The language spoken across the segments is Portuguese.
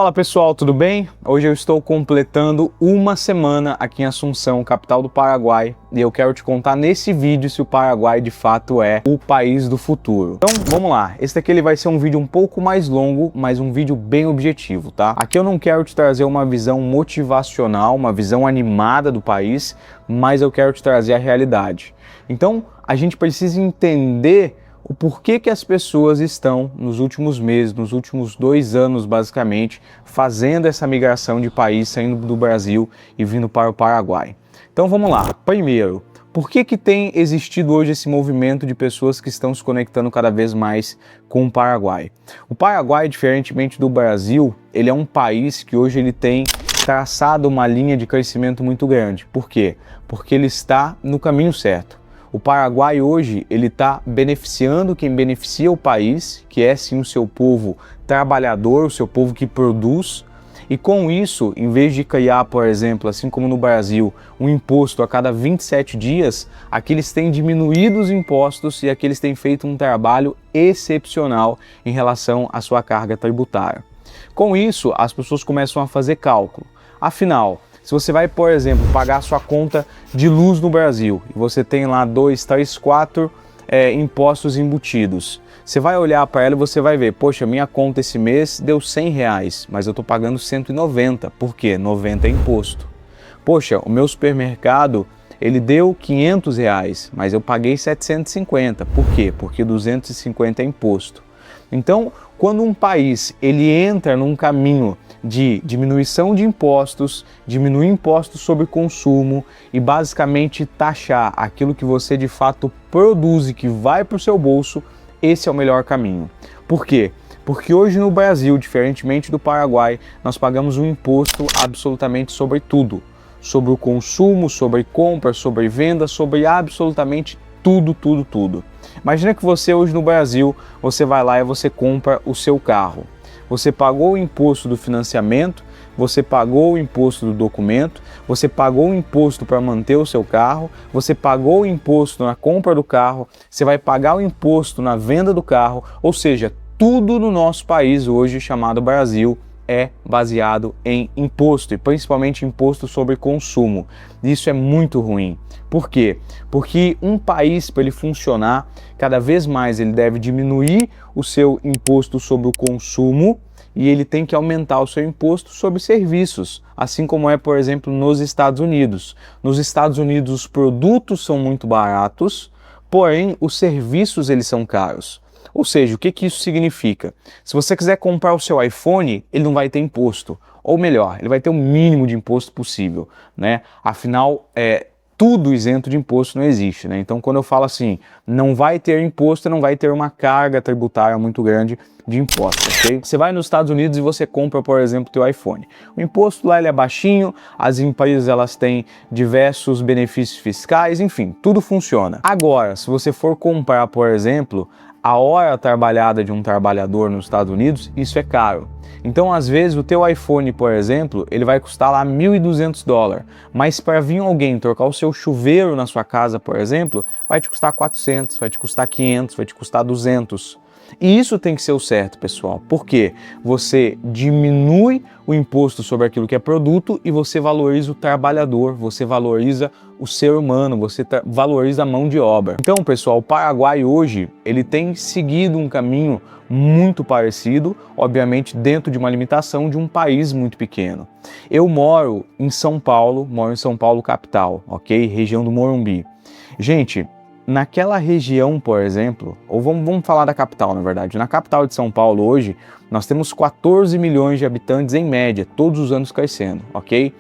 Fala pessoal, tudo bem? Hoje eu estou completando uma semana aqui em Assunção, capital do Paraguai, e eu quero te contar nesse vídeo se o Paraguai de fato é o país do futuro. Então vamos lá, esse daqui ele vai ser um vídeo um pouco mais longo, mas um vídeo bem objetivo, tá? Aqui eu não quero te trazer uma visão motivacional, uma visão animada do país, mas eu quero te trazer a realidade. Então a gente precisa entender o porquê que as pessoas estão, nos últimos meses, nos últimos 2 anos basicamente, fazendo essa migração de país, saindo do Brasil e vindo para o Paraguai. Então vamos lá. Primeiro, por que tem existido hoje esse movimento de pessoas que estão se conectando cada vez mais com o Paraguai? O Paraguai, diferentemente do Brasil, ele é um país que hoje ele tem traçado uma linha de crescimento muito grande. Por quê? Porque ele está no caminho certo. O Paraguai hoje ele está beneficiando quem beneficia o país, que é sim o seu povo trabalhador, o seu povo que produz, e com isso, em vez de criar, por exemplo, assim como no Brasil, um imposto a cada 27 dias, aqui eles têm diminuído os impostos e aqui eles têm feito um trabalho excepcional em relação à sua carga tributária. Com isso, as pessoas começam a fazer cálculo. Afinal, se você vai, por exemplo, pagar a sua conta de luz no Brasil e você tem lá 2, 3, 4 impostos embutidos, você vai olhar para ela e você vai ver, poxa, minha conta esse mês deu R$100, mas eu estou pagando 190, por quê? 90 é imposto. Poxa, o meu supermercado, ele deu R$500, mas eu paguei 750, por quê? Porque 250 é imposto. Então, quando um país ele entra num caminho de diminuição de impostos, diminuir impostos sobre consumo e basicamente taxar aquilo que você de fato produz e que vai para o seu bolso, esse é o melhor caminho. Por quê? Porque hoje no Brasil, diferentemente do Paraguai, nós pagamos um imposto absolutamente sobre tudo. Sobre o consumo, sobre compra, sobre venda, sobre absolutamente tudo, tudo, tudo. Imagina que você hoje no Brasil, você vai lá e você compra o seu carro. Você pagou o imposto do financiamento, você pagou o imposto do documento, você pagou o imposto para manter o seu carro, você pagou o imposto na compra do carro, você vai pagar o imposto na venda do carro, ou seja, tudo no nosso país hoje, chamado Brasil, é baseado em imposto, e principalmente imposto sobre consumo. Isso é muito ruim. Por quê? Porque um país, para ele funcionar, cada vez mais ele deve diminuir o seu imposto sobre o consumo e ele tem que aumentar o seu imposto sobre serviços, assim como é, por exemplo, nos Estados Unidos. Nos Estados Unidos os produtos são muito baratos, porém os serviços eles são caros. Ou seja, o que isso significa? Se você quiser comprar o seu iPhone, ele não vai ter imposto. Ou melhor, ele vai ter o mínimo de imposto possível, né? Afinal, tudo isento de imposto não existe, né? Então, quando eu falo assim, não vai ter imposto, não vai ter uma carga tributária muito grande de impostos, ok? Você vai nos Estados Unidos e você compra, por exemplo, o teu iPhone. O imposto lá ele é baixinho, as empresas elas têm diversos benefícios fiscais, enfim, tudo funciona. Agora, se você for comprar, por exemplo, a hora trabalhada de um trabalhador nos Estados Unidos, isso é caro. Então, às vezes, o teu iPhone, por exemplo, ele vai custar lá $1.200, mas para vir alguém trocar o seu chuveiro na sua casa, por exemplo, vai te custar 400, vai te custar 500, vai te custar 200. E isso tem que ser o certo, pessoal. Por quê? Você diminui o imposto sobre aquilo que é produto e você valoriza o trabalhador, você valoriza o ser humano, você valoriza a mão de obra. Então, pessoal, o Paraguai hoje, ele tem seguido um caminho muito parecido, obviamente dentro de uma limitação de um país muito pequeno. Eu moro em São Paulo capital, ok? Região do Morumbi. Gente, naquela região, por exemplo, ou vamos falar da capital, na verdade. Na capital de São Paulo hoje, nós temos 14 milhões de habitantes em média, todos os anos crescendo, ok?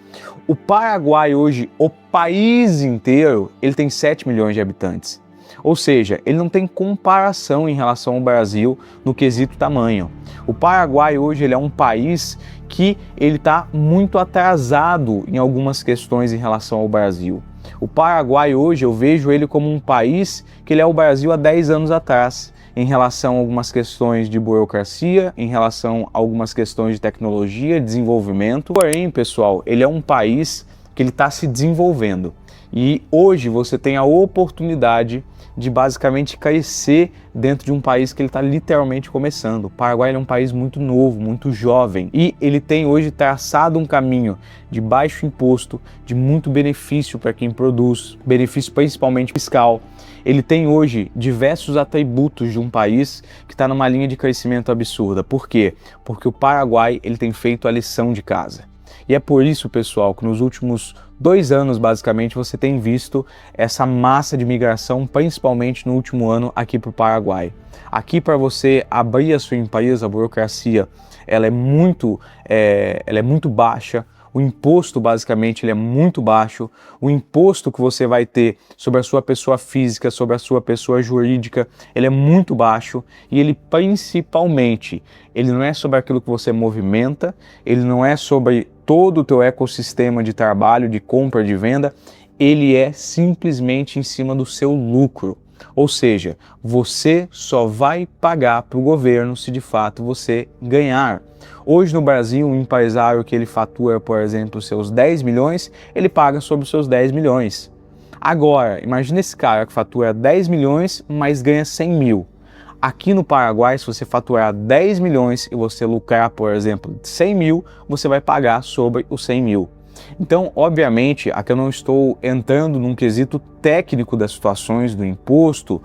O Paraguai hoje, o país inteiro, ele tem 7 milhões de habitantes. Ou seja, ele não tem comparação em relação ao Brasil no quesito tamanho. O Paraguai hoje ele é um país que ele está muito atrasado em algumas questões em relação ao Brasil. O Paraguai hoje eu vejo ele como um país que ele é o Brasil há 10 anos atrás, em relação a algumas questões de burocracia, em relação a algumas questões de tecnologia, desenvolvimento. Porém, pessoal, ele é um país que ele está se desenvolvendo. E hoje você tem a oportunidade de basicamente crescer dentro de um país que ele está literalmente começando. O Paraguai é um país muito novo, muito jovem, e ele tem hoje traçado um caminho de baixo imposto, de muito benefício para quem produz, benefício principalmente fiscal. Ele tem hoje diversos atributos de um país que está numa linha de crescimento absurda. Por quê? Porque o Paraguai ele tem feito a lição de casa. E é por isso, pessoal, que nos últimos 2 anos, basicamente, você tem visto essa massa de migração, principalmente no último ano, aqui para o Paraguai. Aqui, para você abrir a sua empresa, a burocracia, ela é muito baixa. O imposto, basicamente, ele é muito baixo. O imposto que você vai ter sobre a sua pessoa física, sobre a sua pessoa jurídica, ele é muito baixo. E ele, principalmente, ele não é sobre aquilo que você movimenta, ele não é sobre todo o teu ecossistema de trabalho, de compra, de venda, ele é simplesmente em cima do seu lucro. Ou seja, você só vai pagar para o governo se de fato você ganhar. Hoje no Brasil, um empresário que ele fatura, por exemplo, seus 10 milhões, ele paga sobre os seus 10 milhões. Agora, imagine esse cara que fatura 10 milhões, mas ganha 100 mil. Aqui no Paraguai, se você faturar 10 milhões e você lucrar, por exemplo, 100 mil, você vai pagar sobre os 100 mil. Então, obviamente, aqui eu não estou entrando num quesito técnico das situações do imposto,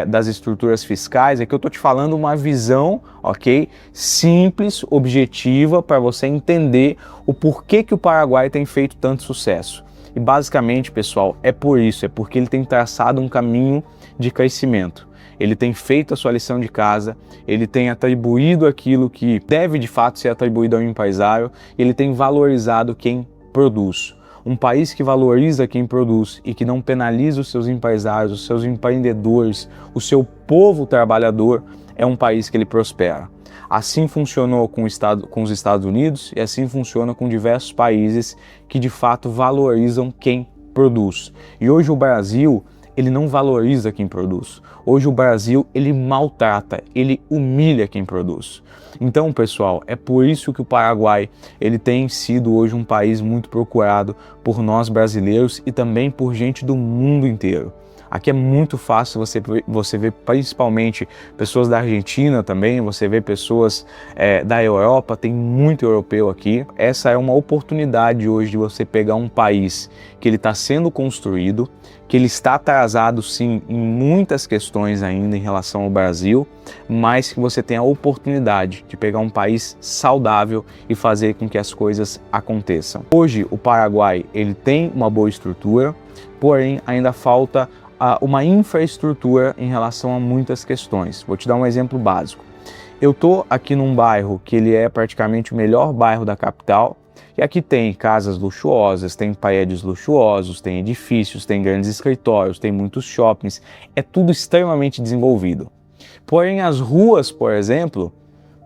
das estruturas fiscais, é que eu estou te falando uma visão, ok? Simples, objetiva, para você entender o porquê que o Paraguai tem feito tanto sucesso. E basicamente, pessoal, é por isso, é porque ele tem traçado um caminho de crescimento. Ele tem feito a sua lição de casa, ele tem atribuído aquilo que deve de fato ser atribuído ao empresário, ele tem valorizado quem produz. Um país que valoriza quem produz e que não penaliza os seus empresários, os seus empreendedores, o seu povo trabalhador, é um país que ele prospera. Assim funcionou com os Estados Unidos e assim funciona com diversos países que de fato valorizam quem produz. E hoje o Brasil, ele não valoriza quem produz. Hoje o Brasil, ele maltrata, ele humilha quem produz. Então, pessoal, é por isso que o Paraguai, ele tem sido hoje um país muito procurado por nós brasileiros e também por gente do mundo inteiro. Aqui é muito fácil você ver principalmente pessoas da Argentina também, você vê pessoas da Europa, tem muito europeu aqui. Essa é uma oportunidade hoje de você pegar um país que ele está sendo construído, que ele está atrasado sim em muitas questões ainda em relação ao Brasil, mas que você tem a oportunidade de pegar um país saudável e fazer com que as coisas aconteçam. Hoje o Paraguai ele tem uma boa estrutura, porém ainda falta uma infraestrutura em relação a muitas questões. Vou te dar um exemplo básico. Eu estou aqui num bairro que ele é praticamente o melhor bairro da capital, e aqui tem casas luxuosas, tem prédios luxuosos, tem edifícios, tem grandes escritórios, tem muitos shoppings, é tudo extremamente desenvolvido. Porém, as ruas, por exemplo,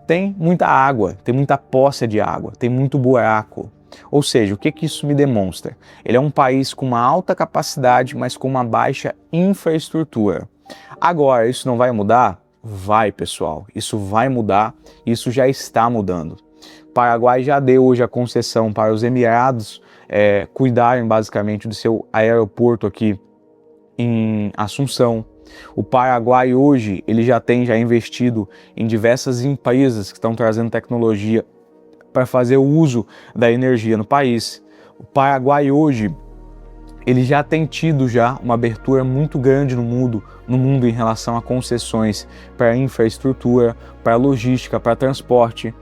tem muita água, tem muita poça de água, tem muito buraco. Ou seja, o que isso me demonstra? Ele é um país com uma alta capacidade, mas com uma baixa infraestrutura. Agora, isso não vai mudar? Vai, pessoal. Isso vai mudar, isso já está mudando. O Paraguai já deu hoje a concessão para os Emirados cuidarem basicamente do seu aeroporto aqui em Assunção. O Paraguai hoje ele já investido em diversas empresas que estão trazendo tecnologia para fazer o uso da energia no país. O Paraguai hoje ele já tem tido uma abertura muito grande no mundo em relação a concessões para infraestrutura, para logística, para transporte.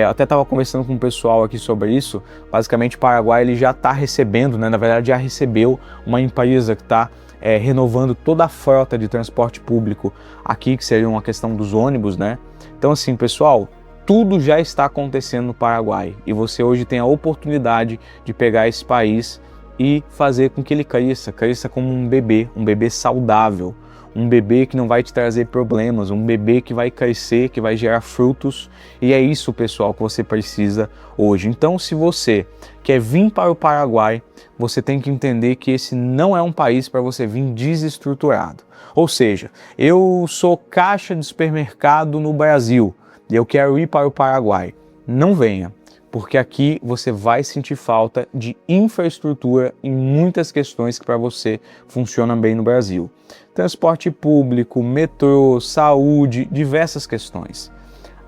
Até estava conversando com o pessoal aqui sobre isso. Basicamente o Paraguai ele já está recebendo, na verdade já recebeu uma empresa que está renovando toda a frota de transporte público aqui, que seria uma questão dos ônibus, né? Então assim, pessoal, tudo já está acontecendo no Paraguai e você hoje tem a oportunidade de pegar esse país e fazer com que ele cresça como um bebê saudável, um bebê que não vai te trazer problemas, um bebê que vai crescer, que vai gerar frutos, e é isso, pessoal, que você precisa hoje. Então, se você quer vir para o Paraguai, você tem que entender que esse não é um país para você vir desestruturado. Ou seja, eu sou caixa de supermercado no Brasil, e eu quero ir para o Paraguai. Não venha. porque aqui você vai sentir falta de infraestrutura em muitas questões que para você funcionam bem no Brasil. Transporte público, metrô, saúde, diversas questões.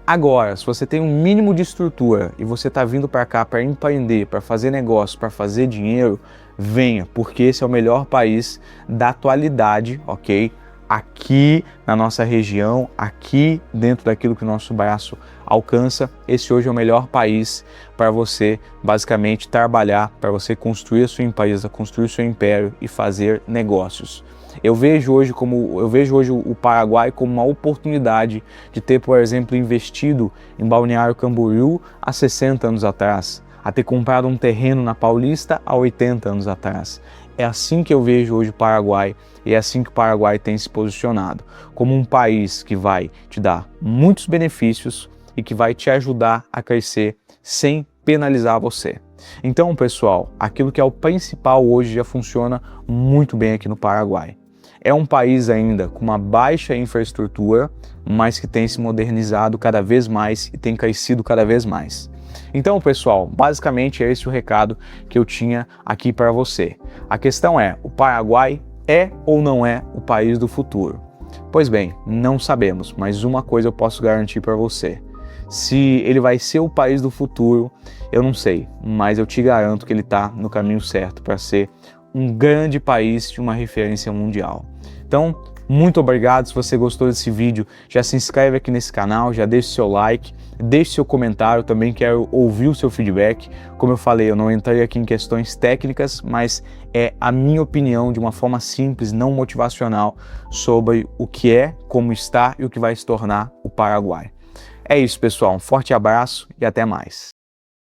Agora, se você tem um mínimo de estrutura e você está vindo para cá para empreender, para fazer negócio, para fazer dinheiro, venha, porque esse é o melhor país da atualidade, ok? Aqui na nossa região, aqui dentro daquilo que o nosso braço alcança, esse hoje é o melhor país para você basicamente trabalhar, para você construir a sua empresa, construir o seu império e fazer negócios. Eu vejo hoje o Paraguai como uma oportunidade de ter, por exemplo, investido em Balneário Camboriú há 60 anos atrás, a ter comprado um terreno na Paulista há 80 anos atrás. É assim que eu vejo hoje o Paraguai e é assim que o Paraguai tem se posicionado, como um país que vai te dar muitos benefícios e que vai te ajudar a crescer sem penalizar você. Então, pessoal, aquilo que é o principal hoje já funciona muito bem aqui no Paraguai. É um país ainda com uma baixa infraestrutura, mas que tem se modernizado cada vez mais e tem crescido cada vez mais. Então, pessoal, basicamente é esse o recado que eu tinha aqui para você. A questão é, o Paraguai é ou não é o país do futuro? Pois bem, não sabemos, mas uma coisa eu posso garantir para você. Se ele vai ser o país do futuro, eu não sei, mas eu te garanto que ele está no caminho certo para ser um grande país de uma referência mundial. Então, muito obrigado. Se você gostou desse vídeo, já se inscreve aqui nesse canal, já deixe seu like, deixe seu comentário, também quero ouvir o seu feedback. Como eu falei, eu não entrei aqui em questões técnicas, mas é a minha opinião de uma forma simples, não motivacional, sobre o que é, como está e o que vai se tornar o Paraguai. É isso, pessoal. Um forte abraço e até mais.